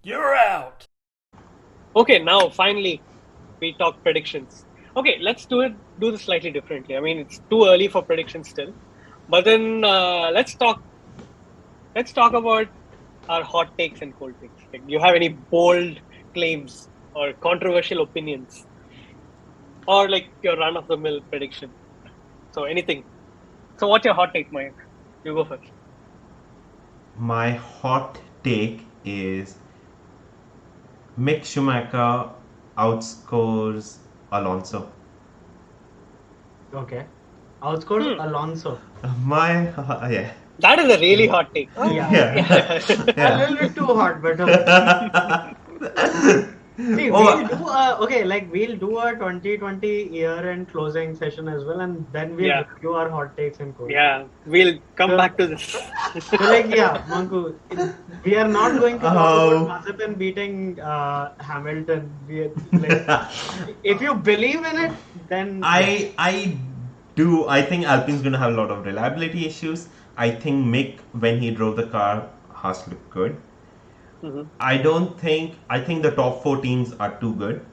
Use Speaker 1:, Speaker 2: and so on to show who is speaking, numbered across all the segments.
Speaker 1: You're out.
Speaker 2: Okay, now finally we talk predictions. Okay, let's do this slightly differently. I mean, it's too early for predictions still, but then let's talk about our hot takes and cold takes. Like, do you have any bold claims or controversial opinions, or like your run of the mill prediction? So anything. So what's your hot take, Mike? You go first.
Speaker 3: My hot take is Mick Schumacher outscores Alonso.
Speaker 4: Okay. Outscores Alonso.
Speaker 3: Yeah.
Speaker 2: That is a really hot take.
Speaker 4: Yeah. A little bit too hot, but see, we'll do a 2020 year-end closing session as well, and then we'll review our hot takes and cold.
Speaker 2: Yeah, we'll come back to this.
Speaker 4: Manku, we are not going to talk about Mazepin beating Hamilton. If you believe in it, then
Speaker 3: I think Alpine's going to have a lot of reliability issues. I think Mick, when he drove the car, has looked good.
Speaker 2: Mm-hmm.
Speaker 3: I think the top 4 teams are too good.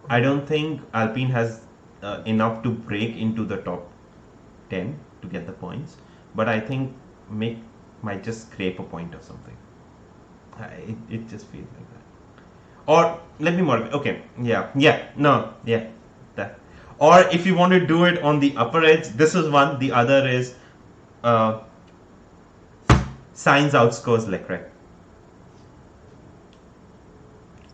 Speaker 3: I don't think Alpine has enough to break into the top 10 to get the points. But I think Mick might just scrape a point or something. It just feels like that. Or let me modify. Okay, that. Or if you want to do it on the upper edge, this is one. The other is Sainz outscores Leclerc.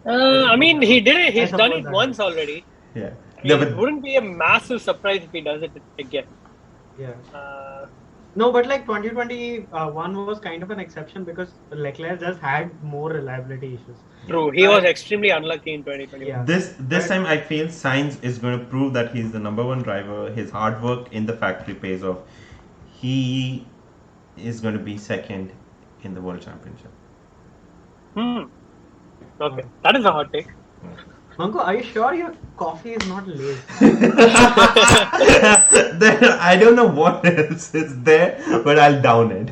Speaker 2: I mean, he did it. He's done it once already.
Speaker 3: Yeah.
Speaker 2: It wouldn't be a massive surprise if he does it again.
Speaker 4: Yeah. No, but like 2021 was kind of an exception because Leclerc just had more reliability issues.
Speaker 2: True. He was extremely unlucky in 2021.
Speaker 3: Yeah. This time I feel Sainz is going to prove that he's the number one driver. His hard work in the factory pays off. He is going to be second in the World Championship.
Speaker 2: Okay, that is a hot take.
Speaker 4: Manko, are you sure your coffee is not late?
Speaker 3: I don't know what else is there, but I'll down it.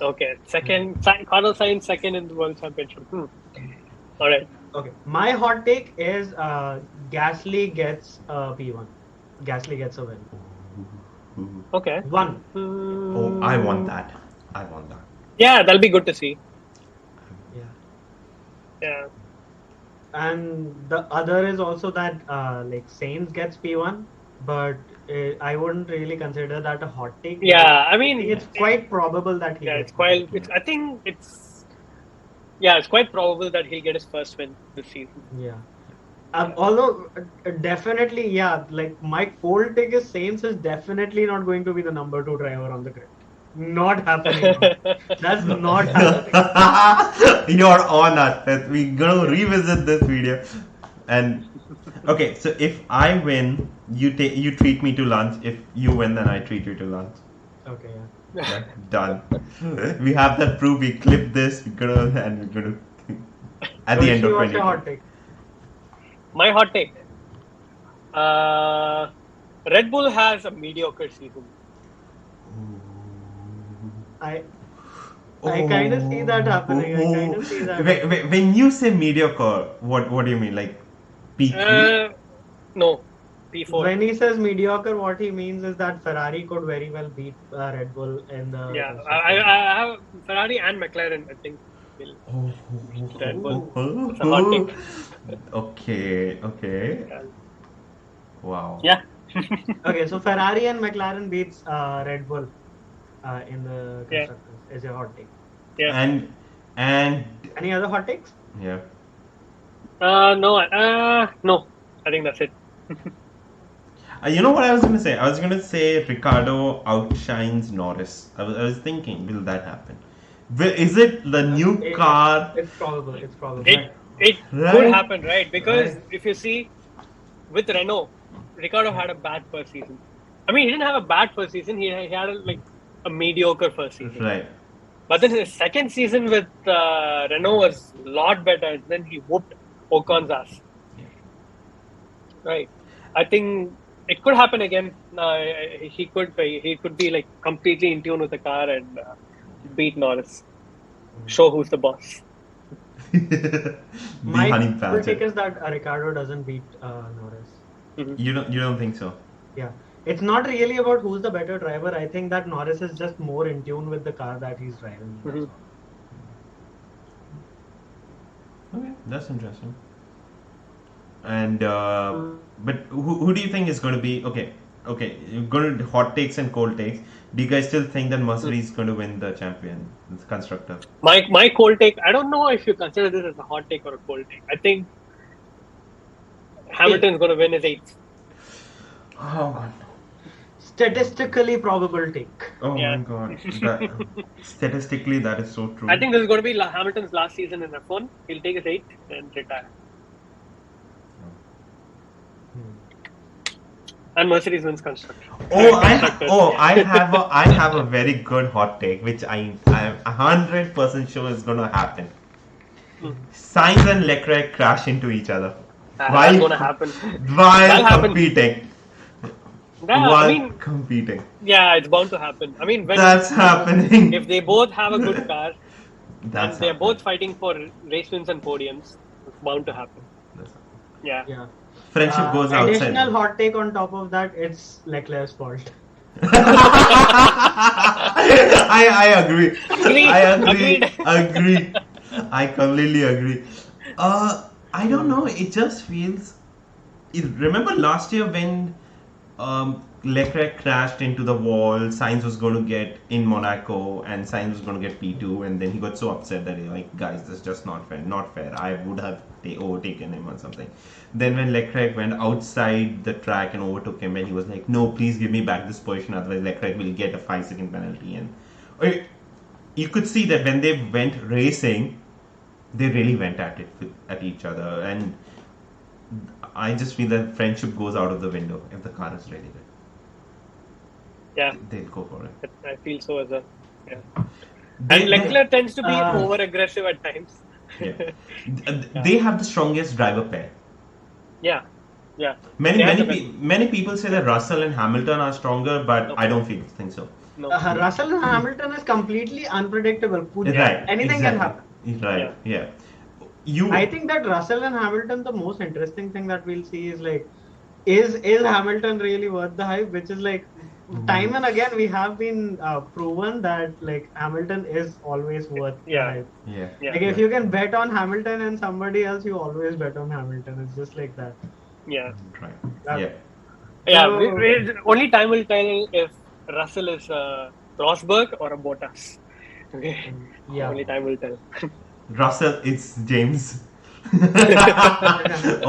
Speaker 2: Okay, second, Carlos Sainz second in the World Championship. All right.
Speaker 4: Okay, my hot take is Gasly gets P1. Gasly gets a win.
Speaker 2: Okay.
Speaker 4: One.
Speaker 3: Oh, I want that.
Speaker 2: Yeah, that'll be good to see. Yeah.
Speaker 4: And the other is also that like Sainz gets P1, but I wouldn't really consider that a hot take.
Speaker 2: Yeah, I mean,
Speaker 4: it's quite probable that he.
Speaker 2: Yeah, it's quite probable that he'll get his first win this season.
Speaker 4: Yeah. Although definitely, like my cold take is Sainz is definitely not going to be the number 2 driver on the grid. Not happening. That's not happening.
Speaker 3: You're on us. We're gonna revisit this video. And okay, so if I win, you treat me to lunch. If you win, then I treat you to lunch.
Speaker 4: Okay,
Speaker 3: yeah. Done. We have that proof. We clip this. We're gonna at the end of 20.
Speaker 4: Hot take?
Speaker 2: My hot take. Red Bull has a mediocre season.
Speaker 4: I kind of see that happening.
Speaker 3: When you say mediocre, what do you mean? Like P3?
Speaker 2: No, P4.
Speaker 4: When he says mediocre, what he means is that Ferrari could very well beat Red Bull in the.
Speaker 2: Yeah, I have Ferrari and McLaren. I think will beat Red Bull. It's a hot take.
Speaker 3: Okay. Yeah. Wow.
Speaker 2: Yeah.
Speaker 4: Okay, so Ferrari and McLaren beats Red Bull. In the constructors is a hot take.
Speaker 2: Yeah.
Speaker 3: And
Speaker 4: any other hot takes?
Speaker 3: Yeah.
Speaker 2: No. I think that's it.
Speaker 3: You know what I was going to say? I was going to say Ricardo outshines Norris. I was thinking, will that happen? Is it the new car?
Speaker 4: It's probable.
Speaker 2: It could happen, right? Because if you see, with Renault, Ricardo had a bad first season. I mean, he didn't have a bad first season. He had a mediocre first season.
Speaker 3: Right.
Speaker 2: But then his second season with Renault was a lot better. And then he whooped Ocon's ass.
Speaker 3: Yeah.
Speaker 2: Right. I think it could happen again. He could be like completely in tune with the car and beat Norris. Show who's the boss.
Speaker 3: The
Speaker 4: My
Speaker 3: honey
Speaker 4: full
Speaker 3: badger.
Speaker 4: take is that Ricardo doesn't beat Norris.
Speaker 3: You don't think so?
Speaker 4: Yeah, it's not really about who's the better driver. I think that Norris is just more in tune with the car that he's driving. That's all.
Speaker 3: Okay, that's interesting. And but who do you think is going to be okay? Okay, you're going to hot takes and cold takes. Do you guys still think that Mercedes is going to win the champion, the constructor?
Speaker 2: My cold take. I don't know if you consider this as a hot take or a cold take. I think Hamilton's going to win his eighth.
Speaker 3: Oh God.
Speaker 4: Statistically probable take.
Speaker 3: Oh
Speaker 2: Yeah.
Speaker 3: my God. Statistically, that is so true.
Speaker 2: I think this is going to be Hamilton's last season in F1. He'll take his eighth and retire. And Mercedes wins constructor.
Speaker 3: I have a very good hot take, which I'm 100% sure is going to happen. Sainz and Leclerc crash into each other
Speaker 2: That's going to happen.
Speaker 3: while
Speaker 2: That'll happen.
Speaker 3: competing.
Speaker 2: Yeah,
Speaker 3: While
Speaker 2: I mean,
Speaker 3: competing.
Speaker 2: yeah, it's bound to happen. I mean,
Speaker 3: That's happening.
Speaker 2: if they both have a good car
Speaker 3: That's
Speaker 2: and they're
Speaker 3: happening.
Speaker 2: both fighting for race wins and podiums, it's bound to happen.
Speaker 3: That's
Speaker 2: Yeah.
Speaker 4: Yeah.
Speaker 3: Friendship goes outside.
Speaker 4: Additional hot take on top of that, it's Leclerc's fault.
Speaker 3: I agree.
Speaker 2: Agreed.
Speaker 3: Agree. I completely agree. I don't know. It just feels. Remember last year when Leclerc crashed into the wall, Sainz was going to get in Monaco, and Sainz was going to get P2, and then he got so upset that he's like, guys, this is just not fair. Not fair. I would have overtaken him or something. Then when Leclerc went outside the track and overtook him, and he was like, no, please give me back this position, otherwise Leclerc will get a 5-second penalty. And you could see that when they went racing, they really went at each other, and I just feel that friendship goes out of the window if the car is really good.
Speaker 2: Yeah,
Speaker 3: They'll go for it.
Speaker 2: I feel so as well. Yeah.
Speaker 3: They-
Speaker 2: And Leclerc tends to be
Speaker 4: Uh,
Speaker 2: over aggressive at times.
Speaker 3: Yeah. They have the strongest driver pair.
Speaker 2: Yeah. Yeah.
Speaker 3: Many
Speaker 2: They have
Speaker 3: many
Speaker 2: the
Speaker 3: many people say that Russell and Hamilton are stronger, but
Speaker 2: No.
Speaker 3: I don't think so.
Speaker 2: No.
Speaker 4: Russell and Hamilton is completely unpredictable.
Speaker 3: Right.
Speaker 4: Anything can happen.
Speaker 3: Right. Yeah. You.
Speaker 4: I think that Russell and Hamilton, the most interesting thing that we'll see is like, is Hamilton really worth the hype? Which is like, time and again we have been proven that like Hamilton is always worth
Speaker 2: Yeah.
Speaker 4: the hype.
Speaker 3: Yeah.
Speaker 2: Yeah.
Speaker 4: Like if you can bet on Hamilton and somebody else, you always bet on Hamilton. It's just like that.
Speaker 2: Yeah.
Speaker 3: Right.
Speaker 4: Yeah.
Speaker 3: Yeah.
Speaker 2: Yeah.
Speaker 4: So-
Speaker 2: Only time will tell if Russell is Rosberg or a Bottas. Okay.
Speaker 4: Yeah.
Speaker 2: Only time will tell.
Speaker 3: Russell, it's James.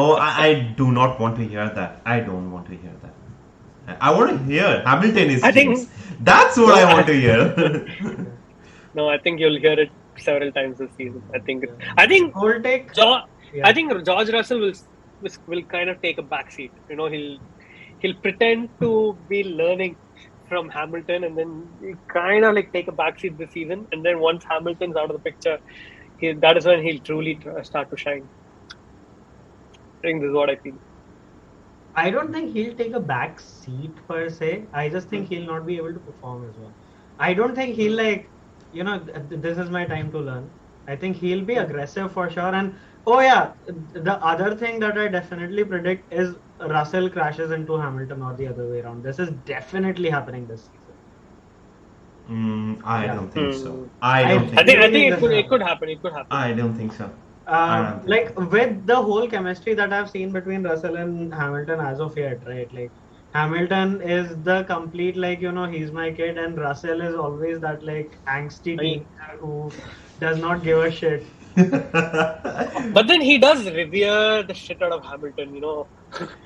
Speaker 3: Oh, I do not want to hear that. I don't want to hear that. I want to hear Hamilton is
Speaker 2: I think-
Speaker 3: James. That's what I want to hear.
Speaker 2: No, I think you'll hear it several times this season. I think
Speaker 4: Whole take.
Speaker 2: George,
Speaker 4: Yeah.
Speaker 2: I think George Russell will kind of take a backseat. You know, he'll pretend to be learning from Hamilton, and then he kind of like take a backseat this season. And then once Hamilton's out of the picture, that is when he'll truly start to shine. I think this is what I feel.
Speaker 4: I don't think he'll take a back seat per se. I just think he'll not be able to perform as well. I don't think he'll like, this is my time to learn. I think he'll be aggressive for sure. And oh yeah, the other thing that I definitely predict is Russell crashes into Hamilton or the other way around. This is definitely happening this season.
Speaker 3: I
Speaker 4: Yeah.
Speaker 3: don't think so.
Speaker 2: Hmm.
Speaker 3: I don't
Speaker 2: I
Speaker 3: think.
Speaker 2: think
Speaker 4: Really
Speaker 2: it could happen. It could happen.
Speaker 3: I don't think so. I don't think
Speaker 4: Like with the whole chemistry that I've seen between Russell and Hamilton as of yet, right? Like Hamilton is the complete like he's my kid, and Russell is always that like angsty teenager who does not give a shit.
Speaker 2: But then he does revere the shit out of Hamilton.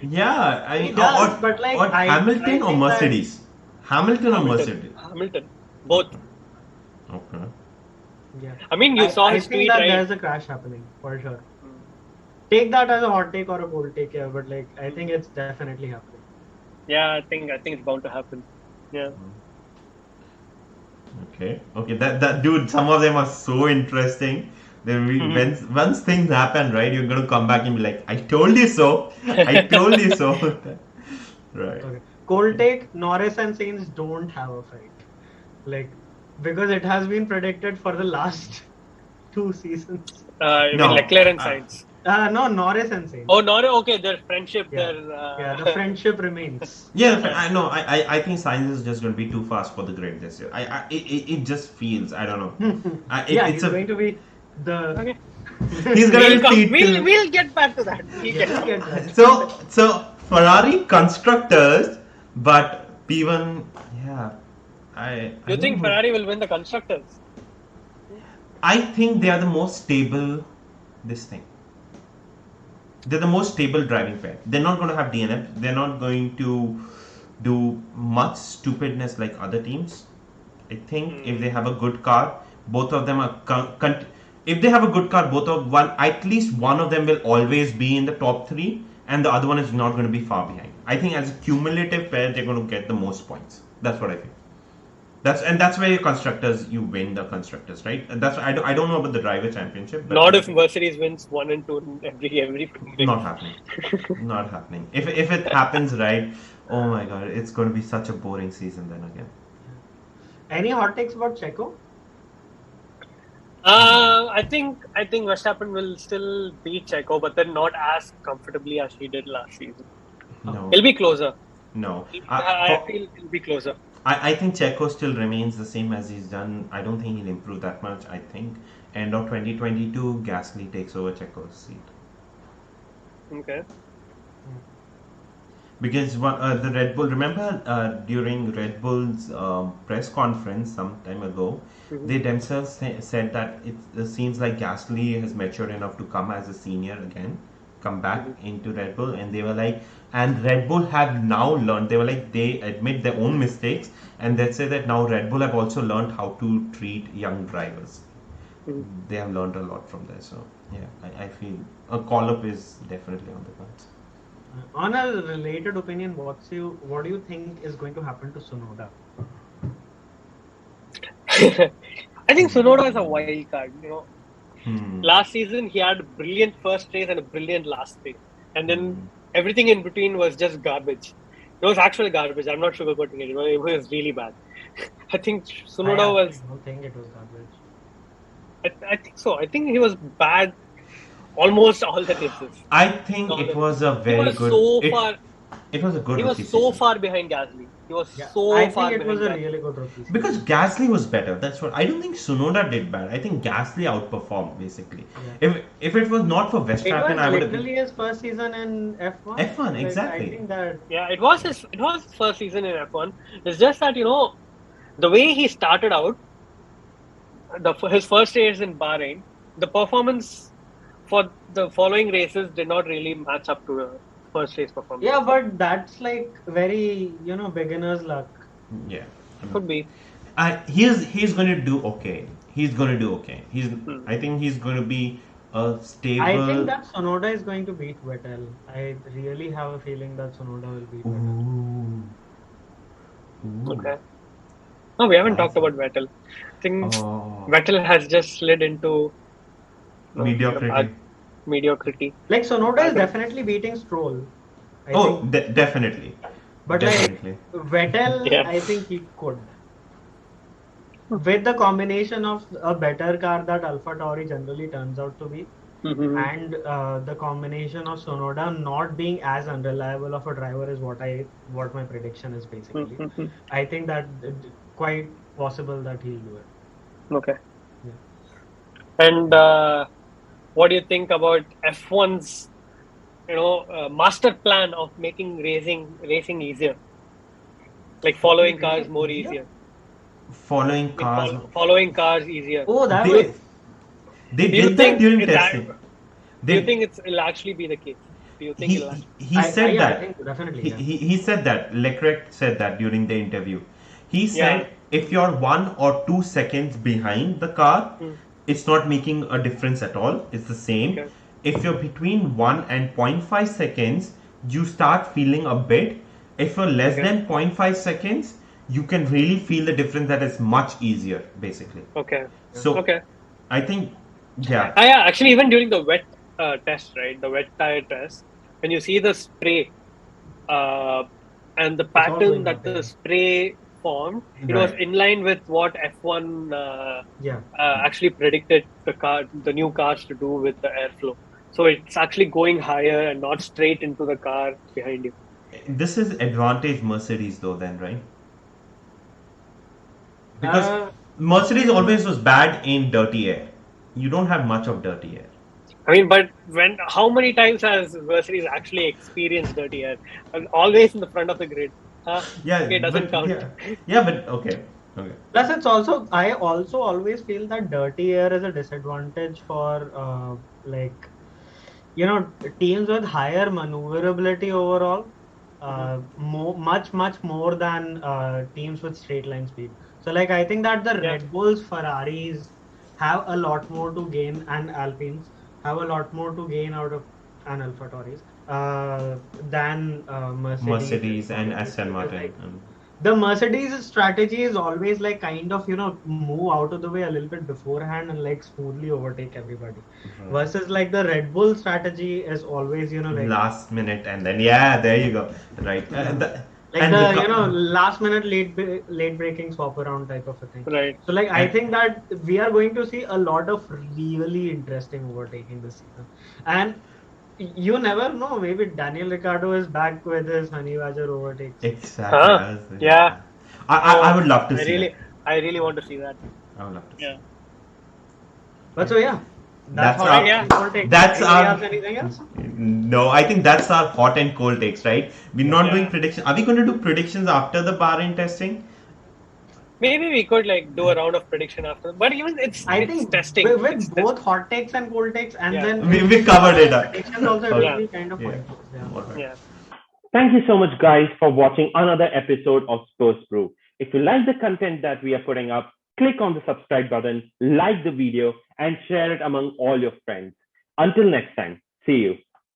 Speaker 3: Yeah,
Speaker 4: He does, but, like,
Speaker 3: or
Speaker 4: I
Speaker 3: Hamilton
Speaker 4: think
Speaker 3: or
Speaker 4: that-
Speaker 3: Mercedes? Hamilton or Mercedes?
Speaker 2: Hamilton, both.
Speaker 3: Okay.
Speaker 4: Yeah.
Speaker 2: I mean, you saw his
Speaker 4: I think
Speaker 2: tweet,
Speaker 4: that
Speaker 2: right?
Speaker 4: there's a crash happening for sure. Take that as a hot take or a cold take, yeah. But like, I think it's definitely happening.
Speaker 2: Yeah, I think it's bound to happen. Yeah.
Speaker 3: Okay. That dude, some of them are so interesting. Once things happen, right, you're gonna come back and be like, I told you so. I told you so. Right.
Speaker 4: Okay. Cold take: Norris and Sainz don't have a fight, like because it has been predicted for the last 2 seasons.
Speaker 2: I
Speaker 3: No,
Speaker 2: mean, Leclerc and Sainz.
Speaker 4: No, Norris and Sainz.
Speaker 2: Oh, Norris. Okay, their friendship.
Speaker 4: yeah. The friendship remains.
Speaker 3: Yeah, I know. I think science is just going to be too fast for the grid this year. It just feels. I don't know.
Speaker 4: He's going to be the.
Speaker 2: Okay.
Speaker 3: He's going to be.
Speaker 2: We'll get back to that.
Speaker 4: We'll get back.
Speaker 3: So Ferrari constructors, but P1, yeah.
Speaker 2: You think Ferrari will win the constructors?
Speaker 3: I think they are the most stable. This thing. They're the most stable driving pair. They're not going to have DNF. They're not going to do much stupidness like other teams. I think if they have a good car, both of them are. If they have a good car, at least one of them will always be in the top 3, and the other one is not going to be far behind. I think as a cumulative pair, they're going to get the most points. That's what I feel. That's where you win the constructors, right? And that's I don't know about the driver championship. But
Speaker 2: not if Mercedes wins 1 and 2 in every.
Speaker 3: Not happening. Not happening. If it happens, right? Oh my god, it's going to be such a boring season then again.
Speaker 4: Any hot takes about Checo?
Speaker 2: I think Verstappen will still beat Checo, but then not as comfortably as he did last season.
Speaker 3: No.
Speaker 2: It'll be closer.
Speaker 3: No.
Speaker 2: I feel it'll be closer.
Speaker 3: I think Checo still remains the same as he's done. I don't think he'll improve that much. I think end of 2022, Gasly takes over Checo's seat.
Speaker 2: Okay.
Speaker 3: Because the Red Bull, remember during Red Bull's press conference some time ago, they themselves said that it seems like Gasly has matured enough to come as a senior again, come back into Red Bull, and they were like, and Red Bull have now learned, they were like, they admit their own mistakes, and they say that now Red Bull have also learned how to treat young drivers. They have learned a lot from there, so yeah, I feel a call-up is definitely on the cards.
Speaker 4: On a related opinion, what do you think is going to happen to Tsunoda?
Speaker 2: I think Tsunoda is a wild card. Last season he had a brilliant first race and a brilliant last race, and then everything in between was just garbage. It was actually garbage. I'm not sugarcoating it. It was really bad. I think Tsunoda was.
Speaker 4: I don't think it was garbage.
Speaker 2: I think so. I think he was bad almost all the races.
Speaker 3: I think it was a very good. It was a good.
Speaker 2: He was so far behind Gasly. He was so
Speaker 4: I
Speaker 2: far
Speaker 4: think it
Speaker 2: behind.
Speaker 4: was a
Speaker 2: Gasly.
Speaker 4: really good rookie season.
Speaker 3: Because Gasly was better. That's what I don't think Tsunoda did bad. I think Gasly outperformed basically.
Speaker 4: Yeah.
Speaker 3: If it was not for Verstappen, I
Speaker 4: It
Speaker 3: would
Speaker 4: was
Speaker 3: have.
Speaker 4: literally his first season in F1.
Speaker 3: F1, exactly.
Speaker 4: I think that.
Speaker 2: Yeah, it was his first season in F1. It's just that the way he started out, his first race in Bahrain, the performance for the following races did not really match up to the first race performance.
Speaker 4: Yeah, but that's like very beginner's luck.
Speaker 3: Yeah,
Speaker 2: Could be.
Speaker 3: he's going to do okay. He's going to do okay. I think he's going to be a stable.
Speaker 4: I think that Tsunoda is going to beat Vettel. I really have a feeling that Tsunoda will beat Vettel.
Speaker 3: Ooh.
Speaker 2: Okay. No, we haven't talked about Vettel. I think Vettel has just slid into mediocrity.
Speaker 4: Like Tsunoda is definitely beating Stroll. I think.
Speaker 3: Definitely.
Speaker 4: But
Speaker 3: definitely.
Speaker 4: like Vettel, I think he could. With the combination of a better car that AlphaTauri generally turns out to be, and the combination of Tsunoda not being as unreliable of a driver is what my prediction is basically. I think that it's quite possible that he'll do it.
Speaker 2: Okay.
Speaker 4: Yeah.
Speaker 2: And what do you think about F1's master plan of making racing easier, like following cars more easier?
Speaker 3: Following cars.
Speaker 2: Following cars easier.
Speaker 4: Oh, that way.
Speaker 3: They did that during testing.
Speaker 2: Do you think it'll actually be the case? Do you think
Speaker 3: he said that?
Speaker 4: I think definitely.
Speaker 3: He said that. Leclerc said that during the interview. He said if you're 1 or 2 seconds behind the car, it's not making a difference at all. It's the same.
Speaker 2: Okay.
Speaker 3: If you're between 1 and 0.5 seconds, you start feeling a bit. If you're less than 0.5 seconds, you can really feel the difference. That is much easier, basically.
Speaker 2: Okay.
Speaker 3: So I think,
Speaker 2: actually, even during the wet test, right, the wet tire test, when you see the spray and the pattern that the spray formed, it was
Speaker 3: Right.
Speaker 2: in line with what F1
Speaker 4: Yeah.
Speaker 2: actually predicted the new cars to do with the airflow. So it's actually going higher and not straight into the car behind you.
Speaker 3: This is advantage Mercedes though, then, right? Because
Speaker 4: Uh,
Speaker 3: Mercedes
Speaker 4: mm,
Speaker 3: always was bad in dirty air. You don't have much of dirty air.
Speaker 2: I mean, but how many times has Mercedes actually experienced dirty air? And always in the front of the grid. Huh?
Speaker 3: Yeah,
Speaker 2: Okay, doesn't
Speaker 3: but
Speaker 2: count.
Speaker 3: yeah, but okay, okay.
Speaker 4: Plus, I also always feel that dirty air is a disadvantage for like teams with higher maneuverability overall, much more than teams with straight line speed. So like I think that the
Speaker 2: Yeah,
Speaker 4: Red Bulls, Ferraris have a lot more to gain, and Alpines have a lot more to gain out of and AlphaTauris than Mercedes and
Speaker 3: Mercedes and
Speaker 4: Mercedes,
Speaker 3: Aston
Speaker 4: because
Speaker 3: Martin.
Speaker 4: like the Mercedes strategy is always like kind of move out of the way a little bit beforehand and like smoothly overtake everybody,
Speaker 3: Right.
Speaker 4: versus like the Red Bull strategy is always like
Speaker 3: Last minute, and then yeah, there you go. Right.
Speaker 4: yeah, like
Speaker 3: And
Speaker 4: the last minute late breaking swap around type of a thing.
Speaker 2: right.
Speaker 4: So like I
Speaker 3: and
Speaker 4: think that we are going to see a lot of really interesting overtaking this season, and you never know, maybe Daniel Ricciardo is back with his honey badger overtakes.
Speaker 3: exactly,
Speaker 2: Huh?
Speaker 3: I was
Speaker 2: Yeah.
Speaker 3: yeah. I
Speaker 2: Oh,
Speaker 3: would love to see that.
Speaker 2: I really want to see that.
Speaker 3: I would love to see.
Speaker 2: Yeah.
Speaker 4: But so yeah, that's
Speaker 3: That's
Speaker 4: hot
Speaker 2: Right.
Speaker 3: our
Speaker 4: takes
Speaker 2: Yeah.
Speaker 4: and cold takes.
Speaker 3: that's
Speaker 4: Anybody else?
Speaker 3: our
Speaker 4: Anything else?
Speaker 3: no, I think that's our hot and cold takes, right? We're
Speaker 4: Yeah.
Speaker 3: not doing
Speaker 2: Yeah.
Speaker 3: prediction. Are we going to do predictions after the Bahrain testing?
Speaker 2: Maybe we could like do a round of prediction after, but even
Speaker 4: I
Speaker 2: it's
Speaker 4: think
Speaker 2: testing. It's
Speaker 4: with
Speaker 2: test.
Speaker 4: both hot takes and cold takes, and
Speaker 2: Yeah.
Speaker 4: then
Speaker 3: We covered it up.
Speaker 4: predictions also, it will
Speaker 2: Yeah.
Speaker 4: be kind of
Speaker 3: Yeah.
Speaker 4: pointless. Yeah.
Speaker 3: All right.
Speaker 2: Yeah.
Speaker 1: Thank you so much, guys, for watching another episode of Spurs Brew. If you like the content that we are putting up, click on the subscribe button, like the video, and share it among all your friends. Until next time, see you.